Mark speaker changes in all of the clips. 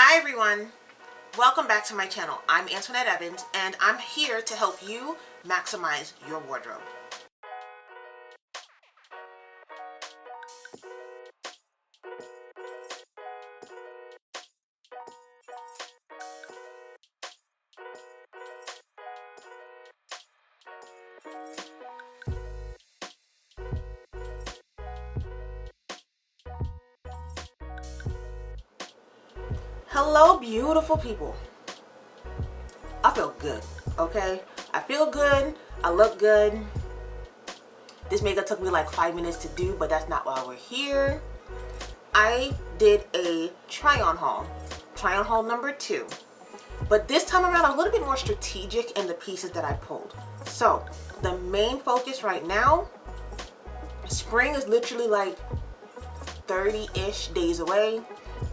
Speaker 1: Hi everyone, welcome back to my channel. I'm Antoinette Evans and I'm here to help you maximize your wardrobe. Hello beautiful people. I feel good, okay? I feel good, I look good. This makeup took me like 5 minutes to do, but that's not why we're here. I did a try-on haul number 2. But this time around, I'm a little bit more strategic in the pieces that I pulled. So, the main focus right now, spring is literally like 30-ish days away.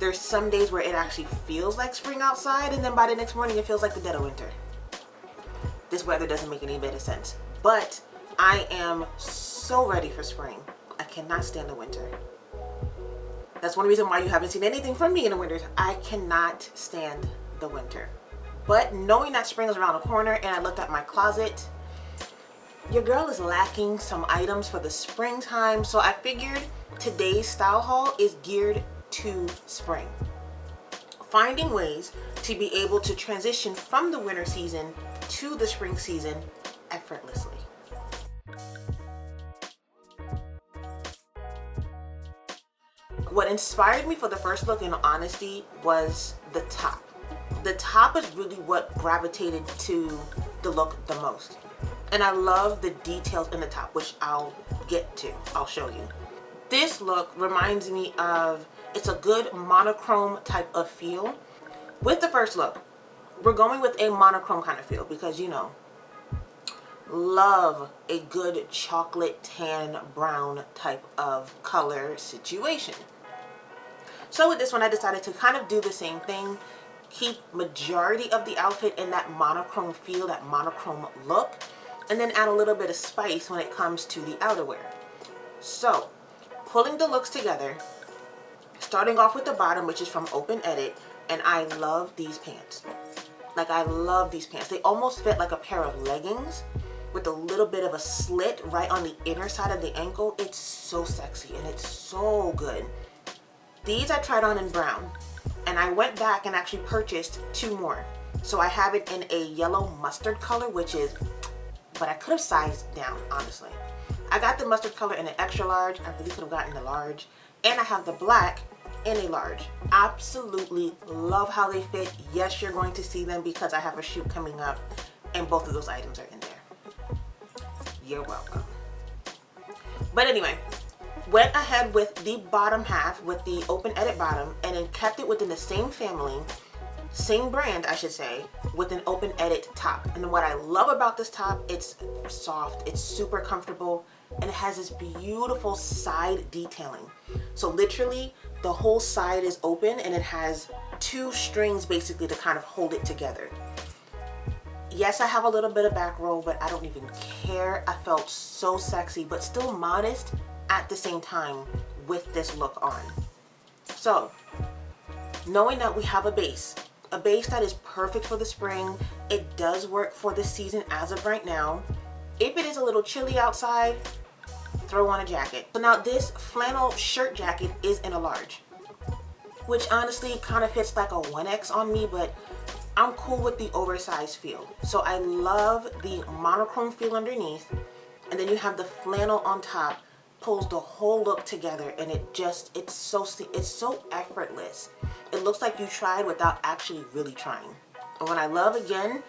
Speaker 1: There's some days where it actually feels like spring outside, and then by the next morning, it feels like the dead of winter. This weather doesn't make any bit of sense. But I am so ready for spring. I cannot stand the winter. That's one reason why you haven't seen anything from me in the winters. I cannot stand the winter. But knowing that spring is around the corner and I looked at my closet, your girl is lacking some items for the springtime. So I figured today's style haul is geared to spring. Finding ways to be able to transition from the winter season to the spring season effortlessly. What inspired me for the first look, in honesty, was the top. The top is really what gravitated to the look the most. And I love the details in the top, which I'll get to. I'll show you. This look reminds me of, it's a good monochrome type of feel. With the first look, we're going with a monochrome kind of feel because, you know, love a good chocolate tan brown type of color situation. So with this one, I decided to kind of do the same thing, keep majority of the outfit in that monochrome feel, that monochrome look, and then add a little bit of spice when it comes to the outerwear. So pulling the looks together, starting off with the bottom, which is from Open Edit, and I love these pants. Like, I love these pants. They almost fit like a pair of leggings with a little bit of a slit right on the inner side of the ankle. It's so sexy and it's so good. These I tried on in brown, and I went back and actually purchased 2 more. So I have it in a yellow mustard color, which is, but I could have sized down, honestly. I got the mustard color in an extra large. I really could have gotten the large. And I have the black in a large. Absolutely love how they fit. Yes, you're going to see them because I have a shoot coming up and both of those items are in there. You're welcome. But anyway, went ahead with the bottom half with the Open Edit bottom and then kept it within the same family, same brand I should say, with an Open Edit top. And what I love about this top, it's soft, it's super comfortable, and it has this beautiful side detailing. So literally the whole side is open and it has 2 strings basically to kind of hold it together. Yes, I have a little bit of back roll, but I don't even care. I felt so sexy, but still modest at the same time with this look on. So knowing that we have a base that is perfect for the spring, it does work for the season as of right now. If it is a little chilly outside, throw on a jacket. So now this flannel shirt jacket is in a large, which honestly kind of fits like a 1X on me, but I'm cool with the oversized feel. So I love the monochrome feel underneath, and then you have the flannel on top, pulls the whole look together, and it's so effortless. It looks like you tried without actually really trying. And what I love, again,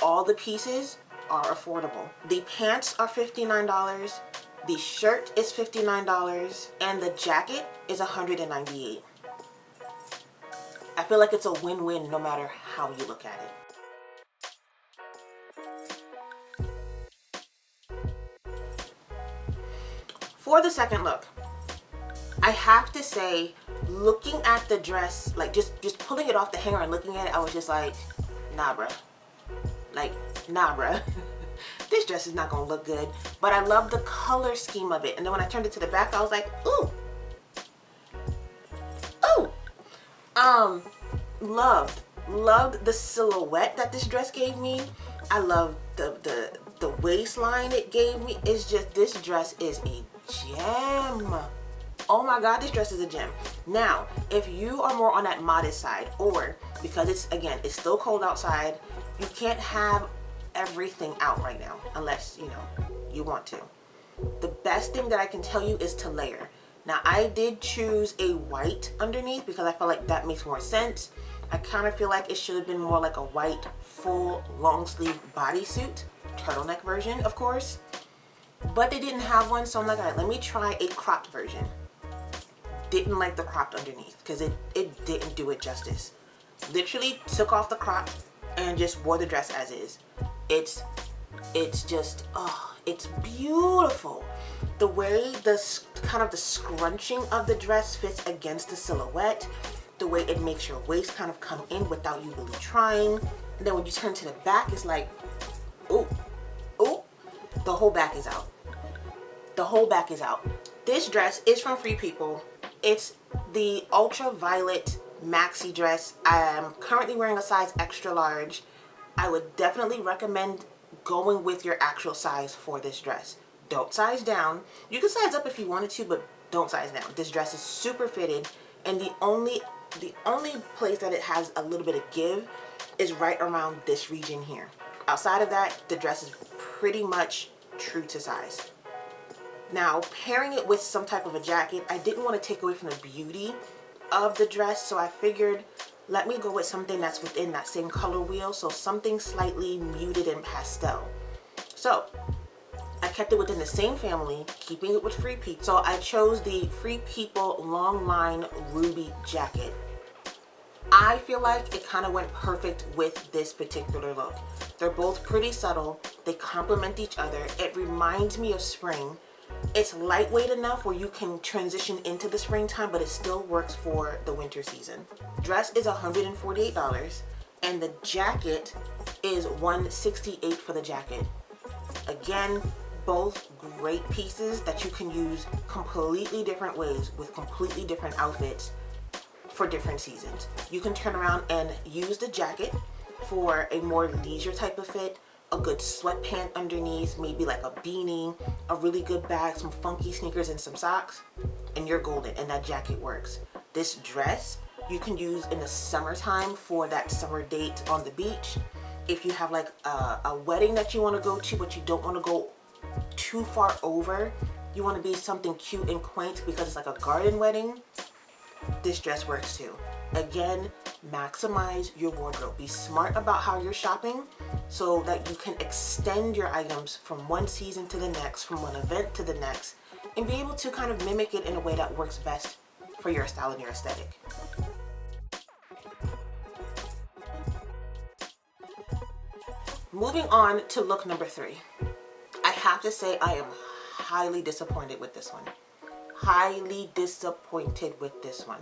Speaker 1: all the pieces are affordable. The pants are $59, the shirt is $59, and the jacket is $198. I feel like it's a win-win no matter how you look at it. For the second look, I have to say, looking at the dress, like just pulling it off the hanger and looking at it, I was just like, nah bruh. Like, nah bruh. This dress is not gonna look good. But I love the color scheme of it. And then when I turned it to the back, I was like, ooh. Ooh. Loved the silhouette that this dress gave me. I love the waistline it gave me. It's just, this dress is a gem. Oh my god, this dress is a gem. Now, if you are more on that modest side, or because it's, again, it's still cold outside, you can't have everything out right now unless, you know, you want to. The best thing that I can tell you is to layer. Now, I did choose a white underneath because I felt like that makes more sense. I kind of feel like it should have been more like a white full long sleeve bodysuit, turtleneck version, of course. But they didn't have one, so I'm like, all right, let me try a cropped version. Didn't like the cropped underneath because it didn't do it justice. Literally took off the crop and just wore the dress as is. It's just, oh, it's beautiful. The way the kind of the scrunching of the dress fits against the silhouette, the way it makes your waist kind of come in without you really trying. And then when you turn to the back, it's like, oh, oh, the whole back is out. The whole back is out. This dress is from Free People. It's the ultraviolet maxi dress. I am currently wearing a size extra large. I would definitely recommend going with your actual size for this dress. Don't size down. You can size up if you wanted to, but don't size down. This dress is super fitted, and the only place that it has a little bit of give is right around this region here. Outside of that, the dress is pretty much true to size. Now, pairing it with some type of a jacket, I didn't want to take away from the beauty of the dress, so I figured, let me go with something that's within that same color wheel, so something slightly muted and pastel. So I kept it within the same family, keeping it with Free People. So I chose the Free People long line ruby jacket. I feel like it kind of went perfect with this particular look. They're both pretty subtle. They complement each other. It reminds me of spring. It's lightweight enough where you can transition into the springtime, but it still works for the winter season. Dress is $148, and the jacket is $168 for the jacket. Again, both great pieces that you can use completely different ways with completely different outfits for different seasons. You can turn around and use the jacket for a more leisure type of fit, a good sweatpant underneath, maybe like a beanie, a really good bag, some funky sneakers, and some socks, and you're golden, and that jacket works. This dress you can use in the summertime for that summer date on the beach. If you have like a wedding that you want to go to, but you don't want to go too far over, you want to be something cute and quaint because it's like a garden wedding, this dress works too. Again, maximize your wardrobe. Be smart about how you're shopping so that you can extend your items from one season to the next, from one event to the next, and be able to kind of mimic it in a way that works best for your style and your aesthetic. Moving on to look number 3. I have to say I am highly disappointed with this one. Highly disappointed with this one.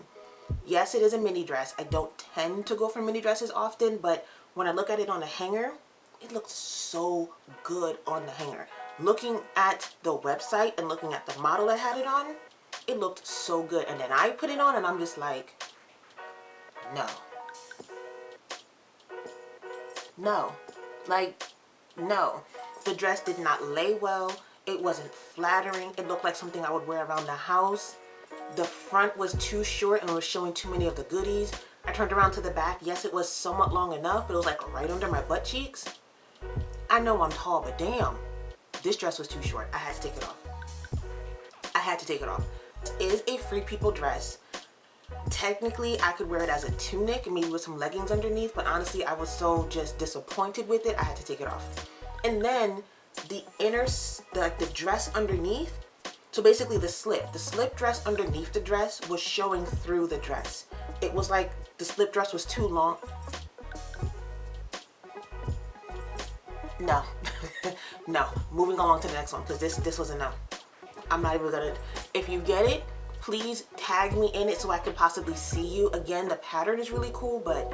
Speaker 1: Yes, it is a mini dress. I don't tend to go for mini dresses often, but when I look at it on a hanger, it looks so good on the hanger. Looking at the website and looking at the model that had it on, it looked so good. And then I put it on and I'm just like, no. No. Like, no. The dress did not lay well. It wasn't flattering. It looked like something I would wear around the house. The front was too short and was showing too many of the goodies. I turned around to the back. Yes, it was somewhat long enough, but it was like right under my butt cheeks. I know I'm tall, but damn, this dress was too short. I had to take it off. I had to take it off. It is a Free People dress. Technically, I could wear it as a tunic, maybe with some leggings underneath, but honestly, I was so just disappointed with it, I had to take it off. And then the inner, the dress underneath, so basically the slip dress underneath the dress was showing through the dress. It was like the slip dress was too long. No. No. Moving along to the next one, because this was a no. I'm not even gonna, if you get it, please tag me in it so I could possibly see you. Again, the pattern is really cool, but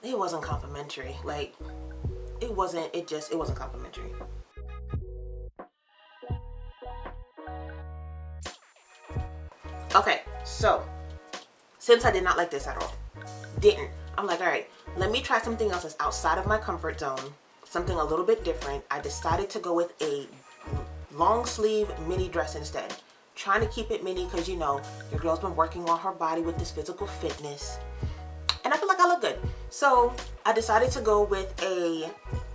Speaker 1: it wasn't complimentary. Like, it wasn't complimentary. Okay, so since I did not like this at all, Didn't. I'm like, all right, let me try something else that's outside of my comfort zone, something a little bit different. I decided to go with a long sleeve mini dress instead. Trying to keep it mini because, you know, your girl's been working on her body with this physical fitness. And I feel like I look good. So I decided to go with a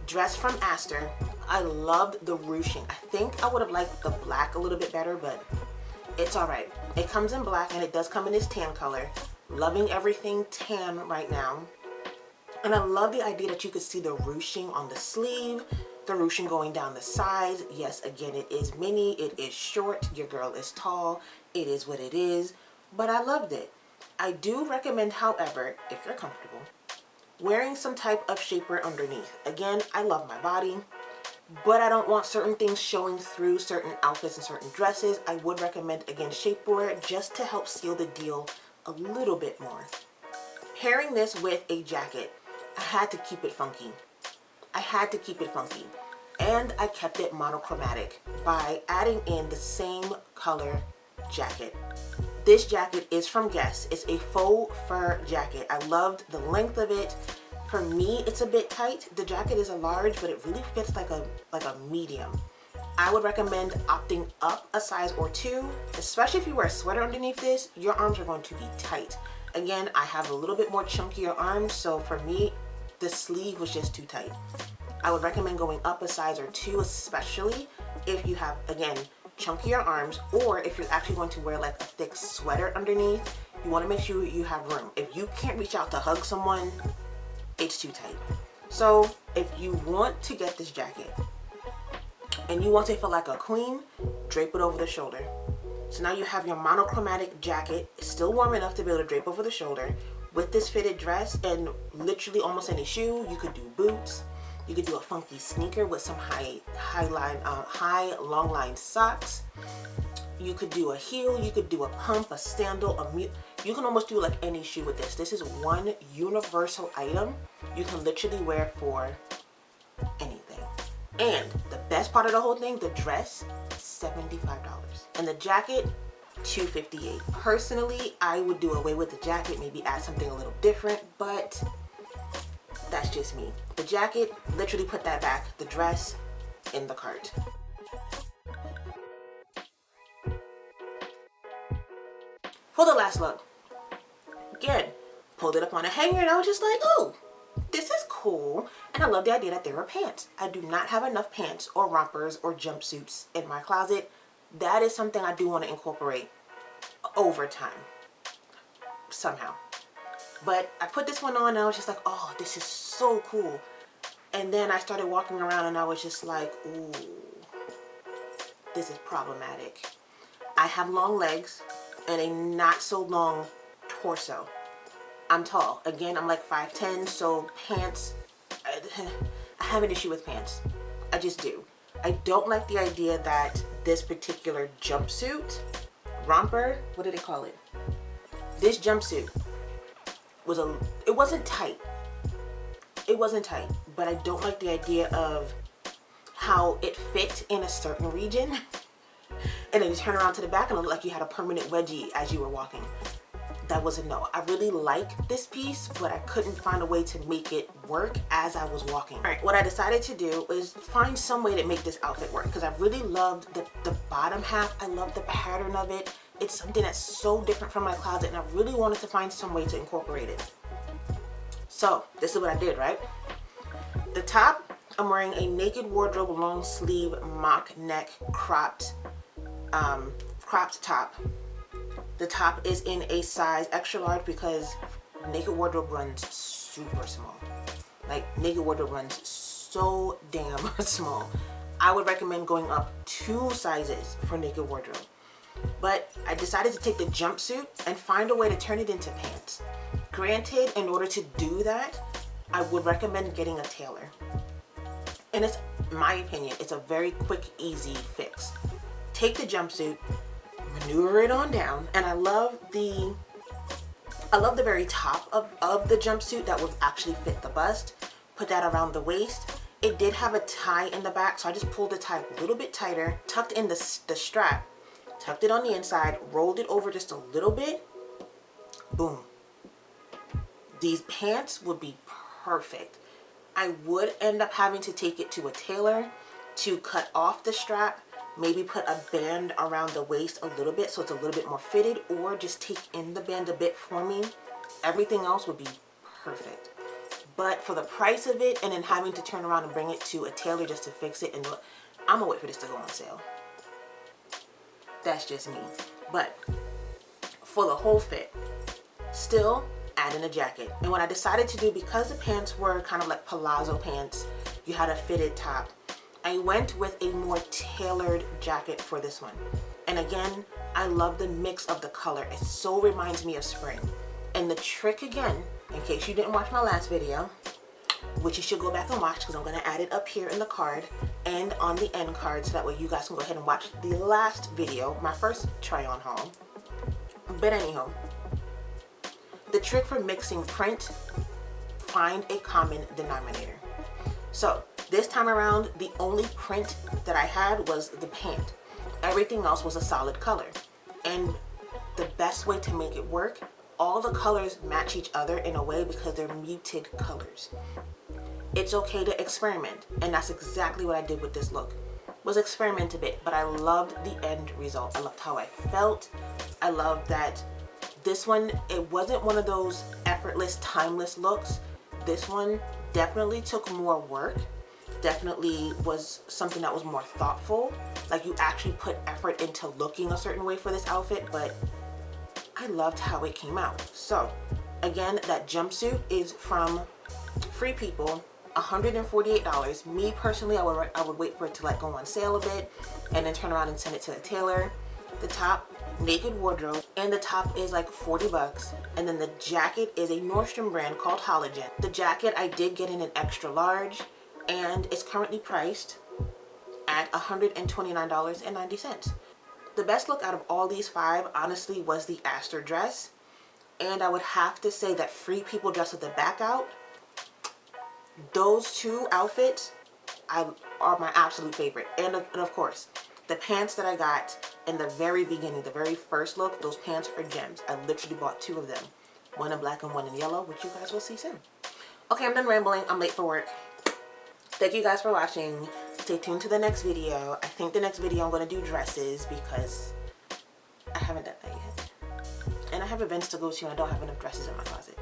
Speaker 1: dress from Aster. I loved the ruching. I think I would have liked the black a little bit better, but it's all right. It comes in black and it does come in this tan color. Loving everything tan right now. And I love the idea that you could see the ruching on the sleeve, the ruching going down the sides. Yes, again, it is mini, it is short, your girl is tall, it is what it is, but I loved it. I do recommend, however, if you're comfortable, wearing some type of shapewear underneath. Again, I love my body, but I don't want certain things showing through certain outfits and certain dresses. I would recommend, again, shapewear just to help seal the deal a little bit more. Pairing this with a jacket, I had to keep it funky. I had to keep it funky. And I kept it monochromatic by adding in the same color jacket. This jacket is from Guess. It's a faux fur jacket. I loved the length of it. For me, it's a bit tight. The jacket is a large, but it really fits like a medium. I would recommend opting up a size or two, especially if you wear a sweater underneath this. Your arms are going to be tight. Again, I have a little bit more chunkier arms, so for me, the sleeve was just too tight. I would recommend going up a size or two, especially if you have, again, chunkier arms, or if you're actually going to wear like a thick sweater underneath. You want to make sure you have room. If you can't reach out to hug someone, it's too tight. So if you want to get this jacket and you want to feel like a queen, drape it over the shoulder. So now you have your monochromatic jacket. It's still warm enough to be able to drape over the shoulder with this fitted dress, and literally almost any shoe. You could do boots. You could do a funky sneaker with some high long line socks. You could do a heel. You could do a pump, a sandal, you can almost do like any shoe with this. This is one universal item you can literally wear for anything. And the best part of the whole thing, the dress, $75. And the jacket, $258. Personally, I would do away with the jacket, maybe add something a little different, but that's just me. The jacket, literally put that back. The dress, in the cart. For the last look, again, pulled it up on a hanger and I was just like, oh, this is cool. And I love the idea that there are pants. I do not have enough pants or rompers or jumpsuits in my closet. That is something I do want to incorporate over time, somehow. But I put this one on and I was just like, oh, this is so cool. And then I started walking around and I was just like, ooh, this is problematic. I have long legs and a not so long torso. I'm tall. Again, I'm like 5'10", so pants, I have an issue with pants. I just do. I don't like the idea that this particular jumpsuit, romper, what do they call it? This jumpsuit it wasn't tight. It wasn't tight, but I don't like the idea of how it fit in a certain region. And then you turn around to the back and it looked like you had a permanent wedgie as you were walking. That was a no. I really like this piece, but I couldn't find a way to make it work as I was walking. All right, what I decided to do is find some way to make this outfit work, because I really loved the bottom half. I love the pattern of it. It's something that's so different from my closet, and I really wanted to find some way to incorporate it. So this is what I did, right? The top, I'm wearing a Naked Wardrobe long sleeve mock neck cropped top. The top is in a size extra large because Naked Wardrobe runs super small. Like, Naked Wardrobe runs so damn small. I would recommend going up 2 sizes for Naked Wardrobe. But I decided to take the jumpsuit and find a way to turn it into pants. Granted, in order to do that, I would recommend getting a tailor. And it's, in my opinion, it's a very quick, easy fix. Take the jumpsuit, maneuver it on down, and I love the very top of the jumpsuit that would actually fit the bust. Put that around the waist. It did have a tie in the back, so I just pulled the tie a little bit tighter, tucked in the strap, tucked it on the inside, rolled it over just a little bit. Boom. these pants would be perfect. I would end up having to take it to a tailor to cut off the strap, maybe put a band around the waist a little bit so it's a little bit more fitted, or just take in the band a bit for me. Everything else would be perfect. But for the price of it, and then having to turn around and bring it to a tailor just to fix it, and I'm gonna wait for this to go on sale. That's just me. But for the whole fit, still add in a jacket. And what I decided to do, because the pants were kind of like palazzo pants, you had a fitted top, I went with a more tailored jacket for this one. And again, I love the mix of the color. It so reminds me of spring. And the trick again, in case you didn't watch my last video, which you should go back and watch because I'm going to add it up here in the card and on the end card, so that way you guys can go ahead and watch the last video, my first try on haul. But anyhow, the trick for mixing print, find a common denominator. So this time around, the only print that I had was the pant. Everything else was a solid color. And the best way to make it work, all the colors match each other in a way because they're muted colors. It's okay to experiment, and that's exactly what I did with this look. Was experiment a bit, but I loved the end result. I loved how I felt. I loved that this one, it wasn't one of those effortless, timeless looks. This one definitely took more work. Definitely was something that was more thoughtful. Like, you actually put effort into looking a certain way for this outfit, but I loved how it came out. So again, that jumpsuit is from Free People, $148. Me personally, I would wait for it to like go on sale a bit and then turn around and send it to the tailor. The top, Naked Wardrobe, and the top is like 40 bucks. And then the jacket is a Nordstrom brand called Halogen. The jacket I did get in an extra large, and it's currently priced at $129.90. The best look out of all these 5, honestly, was the Aster dress. And I would have to say that Free People dress with the back out, those 2 outfits are my absolute favorite. And of course, the pants that I got in the very beginning, the very first look, those pants are gems. I literally bought 2 of them. One in black and one in yellow, which you guys will see soon. Okay, I'm done rambling. I'm late for work. Thank you guys for watching. Stay tuned to the next video. I think the next video I'm going to do dresses because I haven't done that yet. And I have events to go to and I don't have enough dresses in my closet.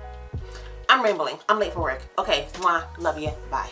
Speaker 1: I'm rambling. I'm late for work. Okay, mwah, love you. Bye.